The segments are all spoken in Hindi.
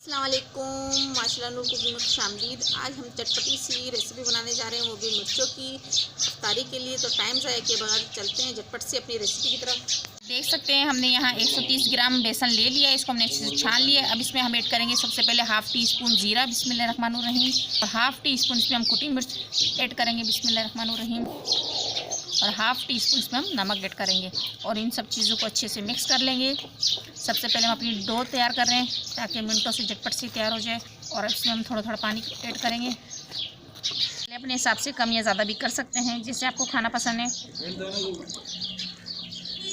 अस्सलाम वालेकुम, माशाल्लाह नूर कुकिंग में खुशामदीद। आज हम चटपटी सी रेसिपी बनाने जा रहे हैं, वो भी मिर्चों की इफ्तारी के लिए। तो टाइम ज़ाया के बगैर चलते हैं झटपट से अपनी रेसिपी की तरफ। देख सकते हैं हमने यहाँ 130 ग्राम बेसन ले लिया है। इसको हमने अच्छे से छान लिया है। अब इसमें हम ऐड करेंगे सबसे पहले हाफ़ टी स्पून ज़ीरा, बिस्मिल्लाहिर्रहमानिर्रहीम, और हाफ़ टी स्पून इसमें हम कुटी मिर्च ऐड करेंगे, बिस्मिल्लाहिर्रहमानिर्रहीम, और हाफ़ टी स्पून इसमें हम नमक ऐड करेंगे। और इन सब चीज़ों को अच्छे से मिक्स कर लेंगे। सबसे पहले हम अपनी डो तैयार कर रहे हैं ताकि मिनटों से झटपट से तैयार हो जाए। और इसमें हम थोड़ा थोड़ा पानी ऐड करेंगे। अपने हिसाब से कम या ज़्यादा भी कर सकते हैं, जैसे आपको खाना पसंद है।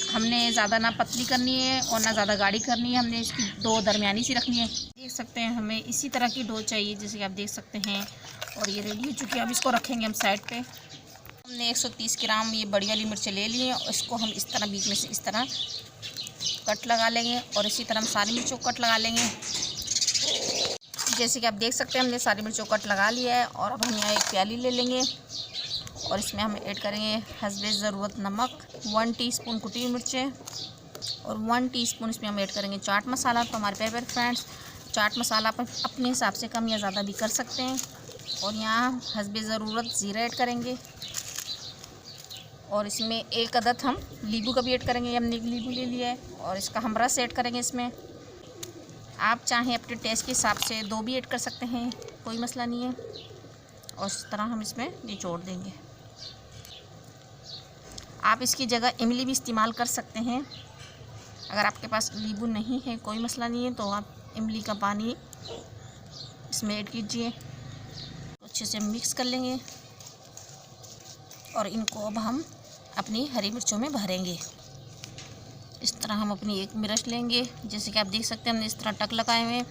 हमने ज़्यादा ना पतली करनी है और ना ज़्यादा गाढ़ी करनी है, हमने इसकी डो दरमियानी सी रखनी है। देख सकते हैं हमें इसी तरह की डो चाहिए, जैसे कि आप देख सकते हैं। और ये रेडी हो चुकी है। अब इसको रखेंगे हम साइड पे। हमने 130 ग्राम ये बड़ी वाली मिर्चें ले ली हैं और इसको हम इस तरह बीच में से इस तरह कट लगा लेंगे। और इसी तरह हम सारी मिर्चों को कट लगा लेंगे। जैसे कि आप देख सकते हैं हमने सारी मिर्चों को कट लगा लिया है। और अब हम यहाँ एक प्याली ले लेंगे और इसमें हम ऐड करेंगे हस्बे ज़रूरत नमक, 1 टीस्पून कुटी हुई मिर्चें, और 1 टीस्पून इसमें हम ऐड करेंगे चाट मसाला। तो हमारे प्यारे फ्रेंड्स, चाट मसाला आप अपने हिसाब से कम या ज़्यादा भी कर सकते हैं। और यहाँ हस्बे ज़रूरत ज़ीरा ऐड करेंगे। और इसमें एक अदद हम नींबू का भी ऐड करेंगे। हमने एक नींबू ले लिया है और इसका हम रस ऐड करेंगे इसमें। आप चाहें अपने टेस्ट के हिसाब से 2 भी ऐड कर सकते हैं, कोई मसला नहीं है। और इस तरह हम इसमें निचोड़ देंगे। आप इसकी जगह इमली भी इस्तेमाल कर सकते हैं। अगर आपके पास नींबू नहीं है, कोई मसला नहीं है, तो आप इमली का पानी इसमें ऐड कीजिए। अच्छे से मिक्स कर लेंगे। और इनको अब हम अपनी हरी मिर्चों में भरेंगे। इस तरह हम अपनी एक मिर्च लेंगे, जैसे कि आप देख सकते हैं हमने इस तरह टक लगाए हुए हैं।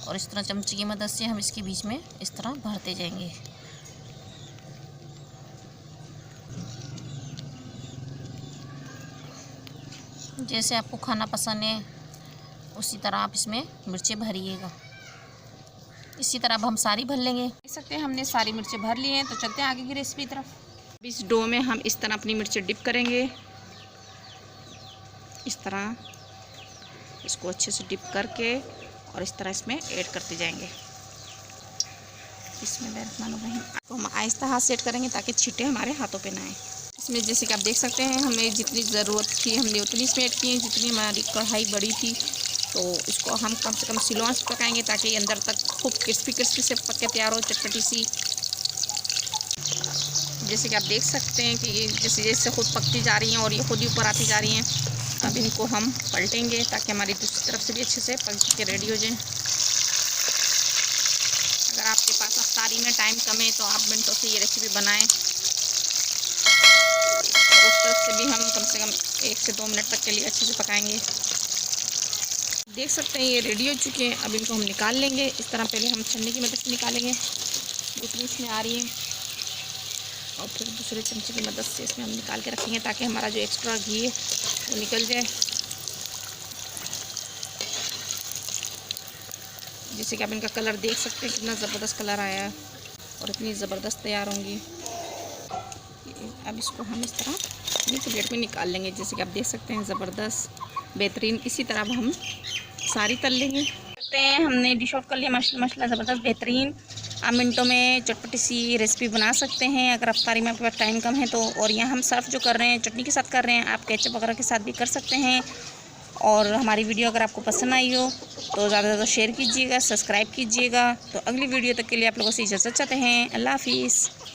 और इस तरह चमचे की मदद से हम इसके बीच में इस तरह भरते जाएंगे। जैसे आपको खाना पसंद है उसी तरह आप इसमें मिर्चें भरिएगा। इसी तरह अब हम सारी भर लेंगे। देख सकते हैं हमने सारी मिर्चें भर ली हैं। तो चलते हैं आगे की रेसिपी की तरफ। इस डो में हम इस तरह अपनी मिर्चें डिप करेंगे। इस तरह इसको अच्छे से डिप करके और इस तरह इसमें ऐड करते जाएंगे। बिस्मिल्लाहिर्रहमानिर्रहीम। तो हम आहिस्ता हाथ से ऐड करेंगे ताकि छींटे हमारे हाथों पे ना आए। इसमें जैसे कि आप देख सकते हैं हमें जितनी ज़रूरत थी हमने उतनी इसमें ऐड की है। जितनी हमारी कढ़ाई बड़ी थी, तो इसको हम कम से कम स्लो आंच पकाएंगे ताकि अंदर तक खूब क्रिस्पी से पक के तैयार हो, चटपटी सी। जैसे कि आप देख सकते हैं कि ये जैसे जैसे खुद पकती जा रही हैं और ये खुद ही ऊपर आती जा रही हैं। अब इनको हम पलटेंगे ताकि हमारी दूसरी तरफ से भी अच्छे से पक के रेडी हो जाए। अगर आपके पास इफ्तारी में टाइम कम है तो आप मिनटों से ये रेसिपी बनाएं। और उस तरफ से भी हम कम से कम 1 से 2 मिनट तक के लिए अच्छे से पकाएंगे। देख सकते हैं ये रेडी हो चुके हैं। अब इनको हम निकाल लेंगे। इस तरह पहले हम छन्नी की मदद से निकालेंगे, जितनी इसमें आ रही है, और फिर दूसरे चमचे की मदद से इसमें हम निकाल के रखेंगे ताकि हमारा जो एक्स्ट्रा घी है वो निकल जाए। जैसे कि आप इनका कलर देख सकते हैं कितना ज़बरदस्त कलर आया है और इतनी ज़बरदस्त तैयार होंगी। अब इसको हम इस तरह अपनी प्लेट में निकाल लेंगे। जैसे कि आप देख सकते हैं ज़बरदस्त बेहतरीन। इसी तरह अब हम सारी तल लेंगे। देखते हैं हमने डिश आउट कर लिया। माशाल्लाह ज़बरदस्त बेहतरीन। आप मिनटों में चटपटी सी रेसिपी बना सकते हैं अगर इफ्तारी में आपके पास टाइम कम है तो। और यहाँ हम सर्व जो कर रहे हैं चटनी के साथ कर रहे हैं, आप केचप वगैरह के साथ भी कर सकते हैं। और हमारी वीडियो अगर आपको पसंद आई हो तो ज़्यादा से ज़्यादा शेयर कीजिएगा, सब्सक्राइब कीजिएगा। तो अगली वीडियो तक के लिए आप लोगों से इजाज़त चाहते हैं। अल्लाह हाफिज़।